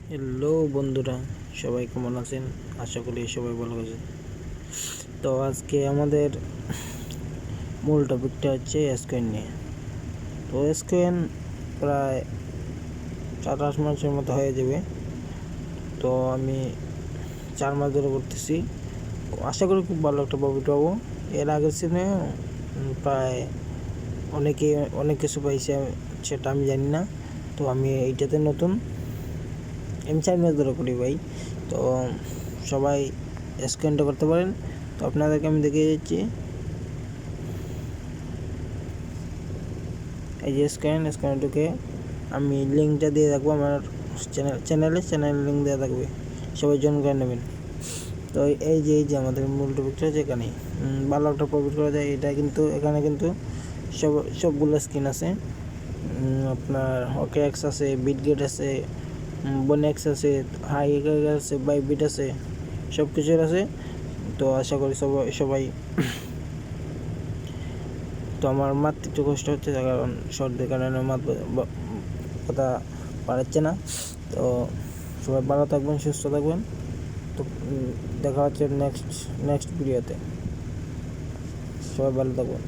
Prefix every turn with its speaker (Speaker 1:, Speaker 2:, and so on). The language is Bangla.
Speaker 1: হ্যালো বন্ধুরা, সবাই কেমন আছেন? আশা করি সবাই ভালো আছেন। তো আজকে আমাদের মূল টপিকটা হচ্ছে এসকয়েন নিয়ে। তো এসকয়েন প্রায় 7-8 মাসের মতো হয়ে যাবে। তো আমি 4 মাস ধরে করতেছি। আশা করি খুব ভালো একটা প্রফিট পাবো। এর আগের সিনে প্রায় অনেক কিছু পাইছে, সেটা আমি জানি না। তো আমি এইটাতে নতুন, আমি 4 মাস ধরে করি ভাই। তো সবাই এসকয়েনটা করতে পারেন। তো আপনাদেরকে আমি দেখিয়ে দিচ্ছি। এই যে স্ক্যানটুকে আমি লিঙ্কটা দিয়ে রাখবো আমার চ্যানেল লিঙ্ক দেওয়া থাকবে, সবাই জয়েন করে নেবেন। তো এই যে আমাদের মূল টপিকটা হচ্ছে এখানেই ভালো একটা প্রফিট করা যায়। এটা কিন্তু এখানে কিন্তু সবগুলো স্কিন আছে। আপনার ওকেএক্স আছে, বিটগেট আছে, বনেক্স আছে, হাই আছে, বাইবিট আছে, সব কিছুর আছে। তো আশা করি সবাই তো আমার মাত্র একটু কষ্ট হচ্ছে, কারণ সর্দির কারণে কথা পারাচ্ছে না। তো সবাই ভালো থাকবেন, সুস্থ থাকবেন। তো দেখা হচ্ছে নেক্সট ভিডিওতে। সবাই ভালো থাকবেন।